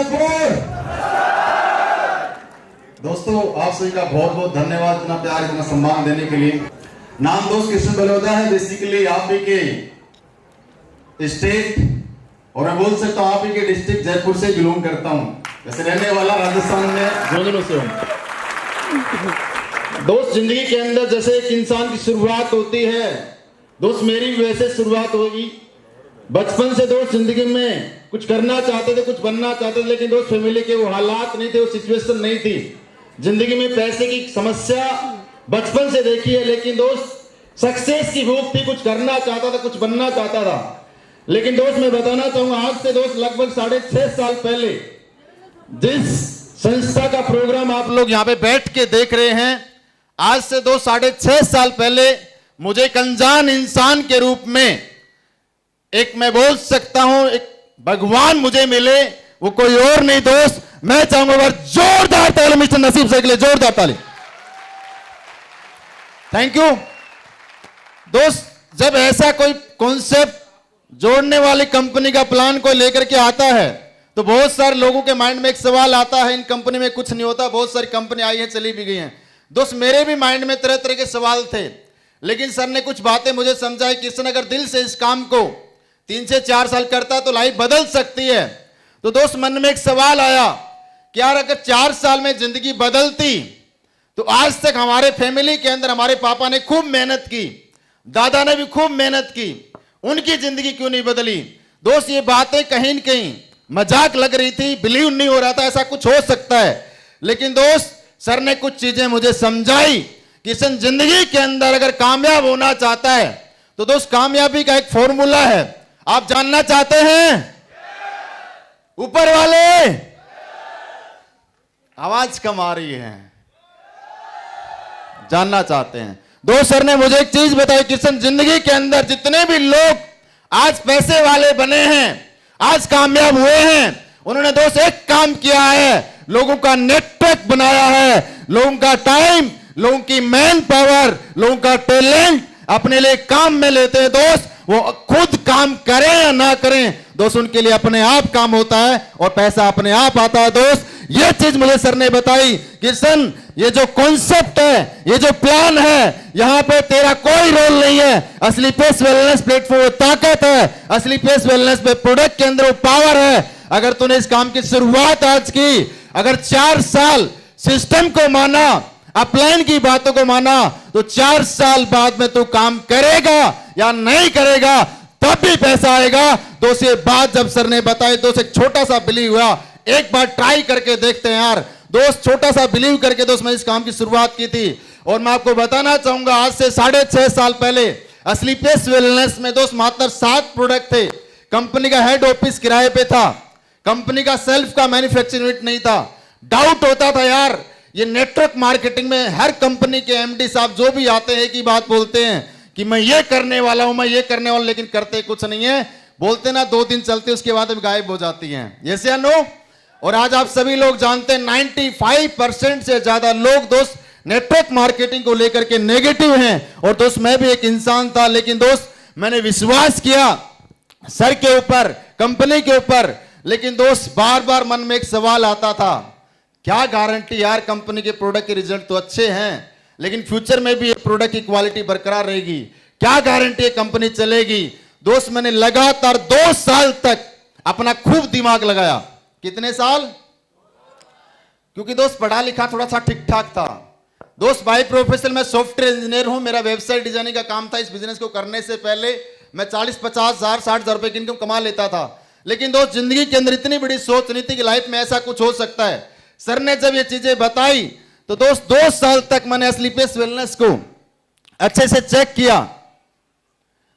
जयपुर। दोस्तों आप सभी का बहुत बहुत धन्यवाद इतना प्यार इतना सम्मान देने के लिए। नाम दोस्त कृष्ण बलौदा है। बेसिकली आप ही के स्टेट और मैं बोल सकता हूँ आप ही के डिस्ट्रिक्ट जयपुर से बिलोंग करता हूँ। वैसे रहने वाला राजस्थान में झुंझुनू से हूँ। दोस्त जिंदगी के अंदर जैसे एक इंसान की शुरुआत होती है, दोस्त मेरी भी वैसे शुरुआत होगी। बचपन से दोस्त जिंदगी में कुछ करना चाहते थे, कुछ बनना चाहते थे, लेकिन दोस्त फैमिली के वो हालात नहीं थे, वो सिचुएशन नहीं थी। जिंदगी में पैसे की समस्या बचपन से देखी है, लेकिन दोस्त सक्सेस की भूख थी, कुछ करना चाहता था, कुछ बनना चाहता था। लेकिन दोस्त मैं बताना चाहूंगा आज से दोस्त लगभग 6.5 साल पहले जिस संस्था का प्रोग्राम आप लोग यहाँ पे बैठ के देख रहे हैं, आज से दोस्त 6.5 साल पहले मुझे एक अनजान इंसान के रूप में एक मैं बोल सकता हूं एक भगवान मुझे मिले। वो कोई और नहीं दोस्त, मैं चाहूंगा जोरदार ताली मिस्टर नसीब सर के लिए, जोरदार ताली। थैंक यू दोस्त। जब ऐसा कोई कॉन्सेप्ट जोड़ने वाली कंपनी का प्लान को लेकर के आता है तो बहुत सारे लोगों के माइंड में एक सवाल आता है, इन कंपनी में कुछ नहीं होता। बहुत सारी कंपनी आई है, चली भी गई हैं। दोस्त मेरे भी माइंड में तरह तरह के सवाल थे, लेकिन सर ने कुछ बातें मुझे समझाई कि इसने अगर दिल से इस काम को 3 से 4 साल करता तो लाइफ बदल सकती है। तो दोस्त मन में एक सवाल आया कि यार अगर 4 साल में जिंदगी बदलती तो आज तक हमारे फैमिली के अंदर हमारे पापा ने खूब मेहनत की, दादा ने भी खूब मेहनत की, उनकी जिंदगी क्यों नहीं बदली। दोस्त ये बातें कहीं न कहीं मजाक लग रही थी, बिलीव नहीं हो रहा था ऐसा कुछ हो सकता है। लेकिन दोस्त सर ने कुछ चीजें मुझे समझाई कि इस जिंदगी के अंदर अगर कामयाब होना चाहता है तो दोस्त कामयाबी का एक फॉर्मूला है। आप जानना चाहते हैं? ऊपर वाले आवाज कम आ रही है, जानना चाहते हैं। दोस्त सर ने मुझे एक चीज बताई, किशन जिंदगी के अंदर जितने भी लोग आज पैसे वाले बने हैं, आज कामयाब हुए हैं, उन्होंने दोस्त एक काम किया है, लोगों का नेटवर्क बनाया है, लोगों का टाइम, लोगों की मैन पावर, लोगों का टैलेंट अपने लिए काम में लेते हैं। दोस्त वो खुद काम करें या ना करें, दोस्त उनके लिए अपने आप काम होता है और पैसा अपने आप आता है। दोस्त ये चीज मुझे सर ने बताई, किशन ये जो कॉन्सेप्ट है, ये जो प्लान है, यहां पे तेरा कोई रोल नहीं है। असली पेस वेलनेस प्लेटफॉर्म ताकत है, असली पेस वेलनेस पे प्रोडक्ट के अंदर वो पावर है। अगर तूने इस काम की शुरुआत आज की, अगर 4 साल सिस्टम को माना, अपलाइन की बातों को माना, तो 4 साल बाद में तू काम करेगा या नहीं करेगा तब भी पैसा आएगा। दोस्त ये बात जब सर ने बताई दोस्त एक छोटा सा बिलीव हुआ, एक बार ट्राई करके देखते हैं यार। दोस्त छोटा सा बिलीव करके दोस्त मैं इस काम की शुरुआत की थी। और मैं आपको बताना चाहूंगा आज से 6.5 साल पहले असली पेस वेलनेस में दोस्त मात्र 7 प्रोडक्ट थे। कंपनी का हेड ऑफिस किराए पे था, कंपनी का सेल्फ का मैन्युफैक्चरिंग यूनिट नहीं था। डाउट होता था यार ये नेटवर्क मार्केटिंग में हर कंपनी के एमडी साहब जो भी आते हैं कि बात बोलते हैं कि मैं ये करने वाला हूं, मैं ये करने वाला, लेकिन करते कुछ नहीं है। बोलते ना 2 दिन चलते उसके बाद गायब हो जाती हैं, यस या नो। और आज आप सभी लोग जानते हैं 95% से ज्यादा लोग दोस्त नेटवर्क मार्केटिंग को लेकर के नेगेटिव हैं। और दोस्त मैं भी एक इंसान था, लेकिन दोस्त मैंने विश्वास किया सर के ऊपर, कंपनी के ऊपर। लेकिन दोस्त बार बार मन में एक सवाल आता था, क्या गारंटी यार कंपनी के प्रोडक्ट के रिजल्ट तो अच्छे हैं, लेकिन फ्यूचर में भी प्रोडक्ट की क्वालिटी बरकरार रहेगी, क्या गारंटी कंपनी चलेगी। दोस्त मैंने लगातार 2 साल तक अपना खूब दिमाग लगाया। कितने साल? क्योंकि दोस्त पढ़ा लिखा थोड़ा सा ठीक ठाक था। दोस्त बाय प्रोफेशन मैं सॉफ्टवेयर इंजीनियर हूं, मेरा वेबसाइट डिजाइनिंग का काम था। इस बिजनेस को करने से पहले मैं 40-50 हजार 60 हजार रुपए की इनकम कमा लेता था। लेकिन दोस्त जिंदगी के अंदर इतनी बड़ी सोच नहीं थी कि लाइफ में ऐसा कुछ हो सकता है। सर ने जब ये चीजें बताई तो दोस्त 2 साल तक मैंने असली पेस वेलनेस को अच्छे से चेक किया।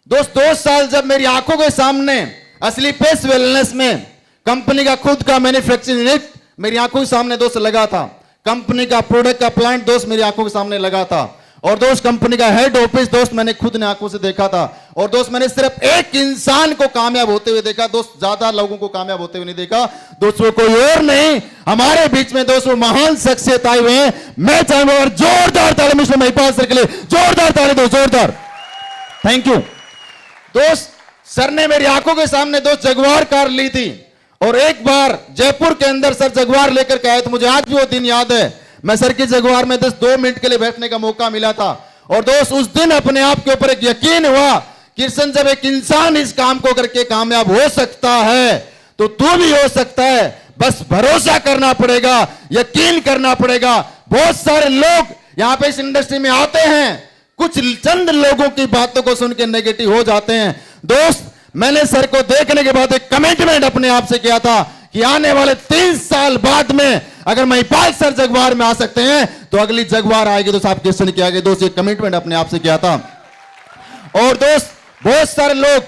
दोस्त 2 साल जब मेरी आंखों के सामने असली पेस वेलनेस में कंपनी का खुद का मैन्युफैक्चरिंग यूनिट मेरी आंखों के सामने दोस्त लगा था, कंपनी का प्रोडक्ट का प्लांट दोस्त मेरी आंखों के सामने लगा था, और दोस्त कंपनी का हेड ऑफिस दोस्त मैंने खुद ने आंखों से देखा था। और दोस्त मैंने सिर्फ एक इंसान को कामयाब होते हुए देखा दोस्त, ज्यादा लोगों को कामयाब होते हुए नहीं देखा। दोस्त वो कोई और नहीं, हमारे बीच में दोस्त वो महान शख्सियत आए हुए हैं। मैं चाहूंगा और जोरदार ताली मिस्टर महिपाल सर के लिए, जोरदार ताली दो, जोरदार। Thank you. दोस्त सर ने मेरी आंखों के सामने दोस्त जगुआर कार ली थी, और एक बार जयपुर के अंदर सर जगुआर लेकर के आए थे, मुझे आज भी वो दिन याद है। मैं सर की जगुआर में 2 मिनट के लिए बैठने का मौका मिला था। और दोस्त उस दिन अपने आप के ऊपर एक यकीन हुआ, किशन जब एक इंसान इस काम को करके कामयाब हो सकता है तो तू भी हो सकता है। बस भरोसा करना पड़ेगा, यकीन करना पड़ेगा। बहुत सारे लोग यहां पे इस इंडस्ट्री में आते हैं, कुछ चंद लोगों की बातों को सुन के नेगेटिव हो जाते हैं। दोस्त मैंने सर को देखने के बाद एक कमिटमेंट अपने आप से किया था कि आने वाले 3 साल बाद में अगर महिपाल सर जगुआर में आ सकते हैं तो अगली जगुआर आएगी तो साहब किशन के आगे। दोस्त ये कमिटमेंट अपने आप से किया था। और दोस्त बहुत सारे लोग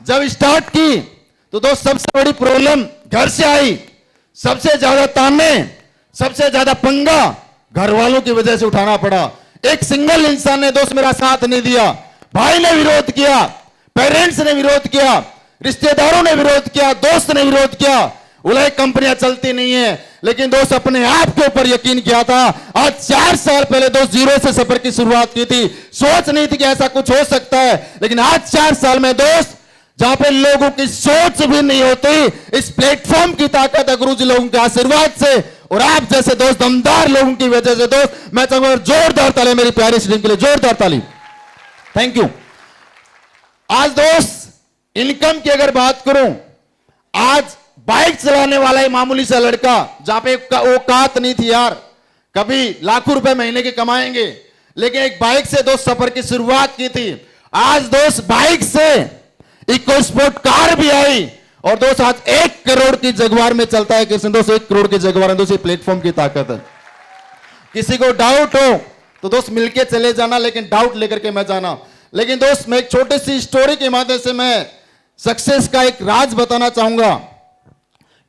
जब स्टार्ट की तो दोस्त सबसे बड़ी प्रॉब्लम घर से आई, सबसे ज्यादा ताने, सबसे ज्यादा पंगा घर वालों की वजह से उठाना पड़ा। एक सिंगल इंसान ने दोस्त मेरा साथ नहीं दिया। भाई ने विरोध किया, पेरेंट्स ने विरोध किया, रिश्तेदारों ने विरोध किया, दोस्त ने विरोध किया। बोला कंपनियां चलती नहीं है, लेकिन दोस्त अपने आप के ऊपर यकीन किया था। आज 4 साल पहले दोस्त जीरो से सफर की शुरुआत की थी, सोच नहीं थी कि ऐसा कुछ हो सकता है। लेकिन आज 4 साल में दोस्त जहां पे लोगों की सोच भी नहीं होती, इस प्लेटफॉर्म की ताकत है गुरुजी लोगों के आशीर्वाद से और आप जैसे दोस्त दमदार लोगों की वजह से। दोस्त मैं चाहूंगा जोरदार ताली मेरी प्यारी स्टूडेंट के लिए, जोरदार ताली। Thank you. आज दोस्त इनकम की अगर बात करूं, आज बाइक चलाने वाला ही मामूली सा लड़का, जहां पे औकात नहीं थी यार, कभी लाखों रुपए महीने के कमाएंगे, लेकिन एक बाइक से दोस्त सफर की शुरुआत की थी। आज दोस्त बाइक से इको स्पोर्ट कार भी आई और दोस्त आज 1 करोड़ की जगुआर में चलता है। किसी दोस्त 1 करोड़ की जगुआर में दोस्त प्लेटफॉर्म की ताकत है। किसी को डाउट हो तो दोस्त मिलके चले जाना, लेकिन डाउट लेकर के मत जाना। लेकिन दोस्त मैं एक छोटी सी स्टोरी के माध्यम से मैं सक्सेस का एक राज बताना चाहूंगा,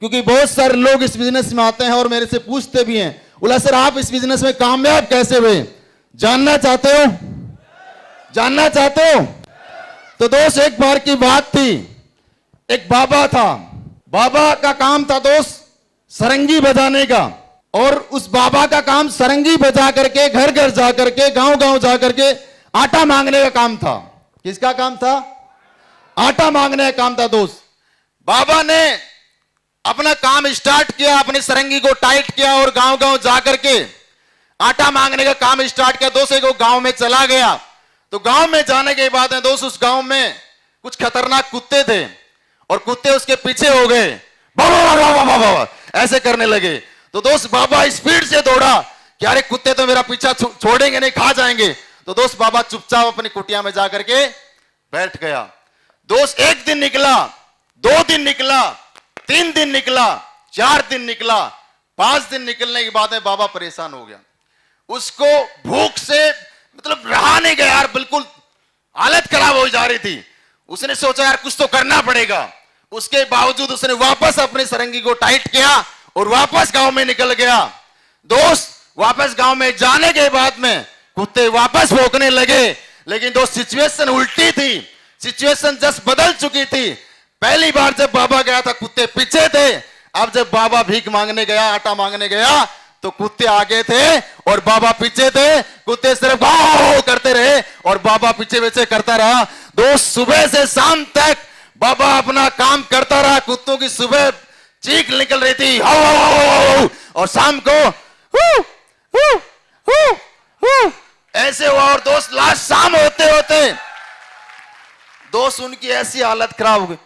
क्योंकि बहुत सारे लोग इस बिजनेस में आते हैं और मेरे से पूछते भी हैं, बोला सर आप इस बिजनेस में कामयाब कैसे हुए? जानना चाहते हो? जानना चाहते हो? तो दोस्त एक बार की बात थी, एक बाबा था, बाबा का काम था दोस्त सरंगी बजाने का। और उस बाबा का काम सरंगी बजा करके घर घर जा करके गांव गांव जा करके आटा मांगने का काम था। किसका काम था? आटा मांगने का काम था दोस्त। बाबा ने अपना काम स्टार्ट किया, अपनी सरंगी को टाइट किया और गांव गांव जा करके आटा मांगने का काम स्टार्ट किया। दोस्त एक गांव में चला गया, तो गांव में जाने के बाद दोस्त उस गांव में कुछ खतरनाक कुत्ते थे और कुत्ते उसके पीछे हो गए, बाबा ऐसे करने लगे। तो दोस्त बाबा स्पीड से दौड़ा कि अरे कुत्ते तो मेरा पीछा छोड़ेंगे नहीं, खा जाएंगे। तो दोस्त बाबा चुपचाप अपनी कुटिया में जाकर के बैठ गया। दोस्त 1 दिन निकला, 2 दिन निकला, 3 दिन निकला, 4 दिन निकला, 5 दिन निकलने के बाद में बाबा परेशान हो गया। उसको भूख से मतलब रहा नहीं गया यार, बिल्कुल हालत खराब हो जा रही थी। उसने सोचा यार कुछ तो करना पड़ेगा। उसके बावजूद उसने वापस अपनी सरंगी को टाइट किया और वापस गांव में निकल गया। दोस्त वापस गांव में जाने के बाद में कुत्ते वापस भौंकने लगे, लेकिन दोस्त सिचुएशन उल्टी थी, सिचुएशन जस्ट बदल चुकी थी। पहली बार जब बाबा गया था कुत्ते पीछे थे, अब जब बाबा भीख मांगने गया, आटा मांगने गया, तो कुत्ते आगे थे और बाबा पीछे थे। कुत्ते सिर्फ गाओ करते रहे और बाबा पीछे पीछे करता रहा। दोस्त सुबह से शाम तक बाबा अपना काम करता रहा। कुत्तों की सुबह चीख निकल रही थी और शाम को ऐसे हुआ। और दोस्त लास्ट शाम होते होते दोस्त उनकी ऐसी हालत खराब हो गई,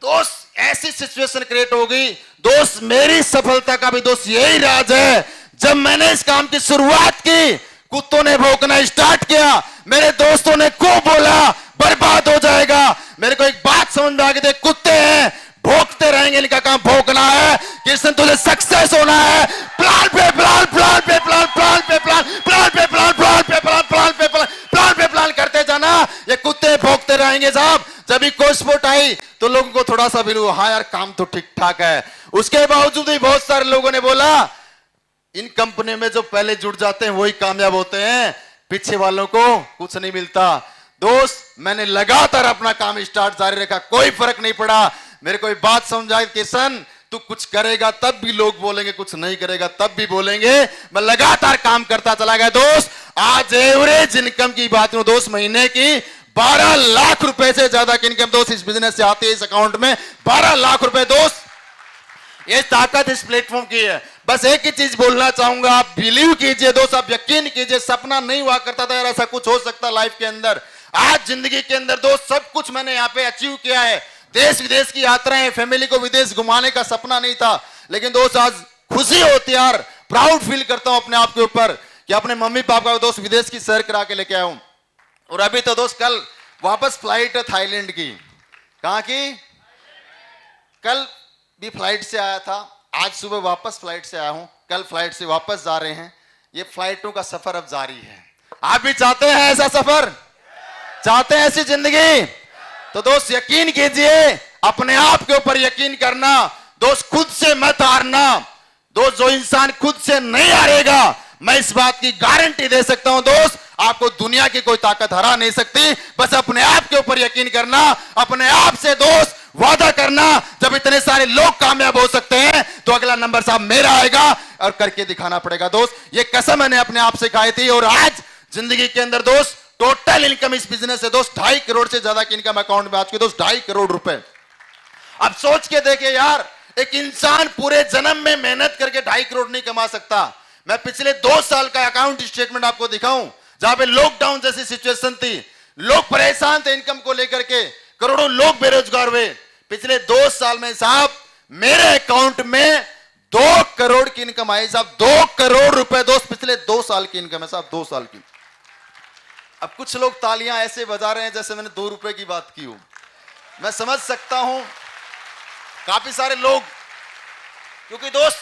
दोस्त ऐसी सिचुएशन क्रिएट हो गई। दोस्त मेरी सफलता का भी दोस्त यही राज है, जब मैंने इस काम की शुरुआत की कुत्तों ने भौंकना स्टार्ट किया, मेरे दोस्तों ने को बोला बर्बाद हो जाएगा। मेरे को एक बात समझ में आ गई, कुत्ते हैं भौंकते रहेंगे, इनका काम भौंकना है। किशन तुझे सक्सेस होना है, प्लान पे प्लान, प्लान पे प्लान, प्लान पे प्लान, प्लान पे प्लान, प्लान पे प्लान, प्लान पे प्लान, प्लान पे प्लान करते जाना। ये कुत्ते भौंकते रहेंगे साहब। जब इको स्पोर्ट आई तो लोगों को थोड़ा सा भी हाँ यार काम तो ठीक ठाक है। उसके बावजूद भी बहुत सारे लोगों ने बोला इन कंपनी में जो पहले जुड़ जाते हैं वही कामयाब होते हैं, पीछे वालों को कुछ नहीं मिलता। दोस्त मैंने लगातार अपना काम स्टार्ट जारी रखा, कोई फर्क नहीं पड़ा। मेरे को एक बात समझ आई, किशन तू कुछ करेगा तब भी लोग बोलेंगे, कुछ नहीं करेगा तब भी बोलेंगे। मैं लगातार काम करता चला गया। दोस्त आज एवरेज इनकम की बात करूं दोस्त, महीने की 12 लाख रुपए से ज्यादा की इनकम दोस्त इस बिजनेस से आती है। इस अकाउंट में 12 लाख रुपए दोस्त, ये ताकत इस प्लेटफॉर्म की है। बस एक ही चीज बोलना चाहूंगा, आप बिलीव कीजिए दोस्त, आप यकीन कीजिए, सपना नहीं हुआ करता था यार ऐसा कुछ हो सकता लाइफ के अंदर। आज जिंदगी के अंदर दोस्त सब कुछ मैंने यहाँ पे अचीव किया है। देश विदेश की यात्राएं, फैमिली को विदेश घुमाने का सपना नहीं था, लेकिन दोस्त आज खुशी होती है यार, प्राउड फील करता हूं अपने आप के ऊपर कि अपने मम्मी पापा को दोस्त विदेश की सैर करा के लेके आया हूं। और अभी तो दोस्त कल वापस फ्लाइट है थाईलैंड की। कहां की? कल भी फ्लाइट से आया था, आज सुबह वापस फ्लाइट से आया हूं, कल फ्लाइट से वापस जा रहे हैं। ये फ्लाइटों का सफर अब जारी है। आप भी चाहते हैं ऐसा सफर? चाहते हैं ऐसी जिंदगी? तो दोस्त यकीन कीजिए, अपने आप के ऊपर यकीन करना दोस्त, खुद से मत हारना दोस्त। जो इंसान खुद से नहीं हारेगा, मैं इस बात की गारंटी दे सकता हूं दोस्त, आपको दुनिया की कोई ताकत हरा नहीं सकती। बस अपने आप के ऊपर यकीन करना, अपने आप से दोस्त वादा करना, जब इतने सारे लोग कामयाब हो सकते हैं तो अगला नंबर साहब मेरा आएगा और करके दिखाना पड़ेगा दोस्त। ये कसम मैंने अपने आप से खाई थी। और आज जिंदगी के अंदर दोस्त टोटल इनकम इस बिजनेस से दोस्त 2.5 करोड़ से ज्यादा की इनकम अकाउंट में आज के दोस्त 2.5 करोड़ रुपए। अब सोच के देखे यार, एक इंसान पूरे जन्म में मेहनत करके 2.5 करोड़ नहीं कमा सकता। मैं पिछले 2 साल का अकाउंट स्टेटमेंट आपको दिखाऊं, जहां पे लॉकडाउन जैसी सिचुएशन थी, लोग परेशान थे इनकम को लेकर के, करोड़ों लोग बेरोजगार हुए। पिछले 2 साल में साहब मेरे अकाउंट में 2 करोड़ की इनकम आई साहब, 2 करोड़ रुपए दोस्त पिछले 2 साल की इनकम है साहब, 2 साल की। अब कुछ लोग तालियां ऐसे बजा रहे हैं जैसे मैंने 2 रुपए की बात की हो। मैं समझ सकता हूं काफी सारे लोग, क्योंकि दोस्त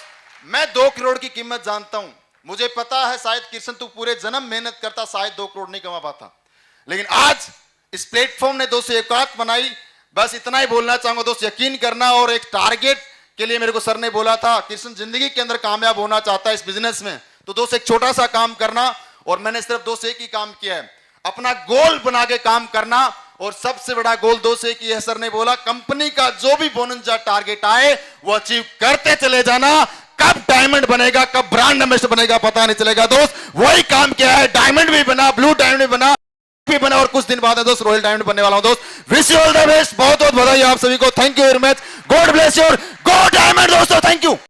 मैं 2 करोड़ की कीमत जानता हूं। मुझे पता है शायद कृष्ण तू पूरे जन्म मेहनत करता शायद 2 करोड़ नहीं कमा पाता, लेकिन आज इस प्लेटफॉर्म ने दोस्त औकात बनाई। बस इतना ही बोलना चाहूंगा दोस्त, यकीन करना। और एक टारगेट के लिए मेरे को सर ने बोला था, कृष्ण जिंदगी के अंदर कामयाब होना चाहता है इस बिजनेस में, तो दोस्त एक छोटा सा काम करना। और मैंने सिर्फ दोस्त एक ही काम किया है, अपना गोल बना के काम करना। और सबसे बड़ा गोल दोस्त एक ही है, सर ने बोला कंपनी का जो भी बोनस या टारगेट आए वो अचीव करते चले जाना। कब डायमंड बनेगा, कब ब्रांड एम्बेसडर बनेगा पता नहीं चलेगा दोस्त। वही काम किया है, डायमंड भी बना, ब्लू डायमंड भी बना और कुछ दिन बाद है दोस्त रॉयल डायमंड बनने वाला हूं दोस्त। Wish you all the best, बहुत बहुत बधाई आप सभी को। Thank you very much, God bless you, go diamond दोस्तों, थैंक यू।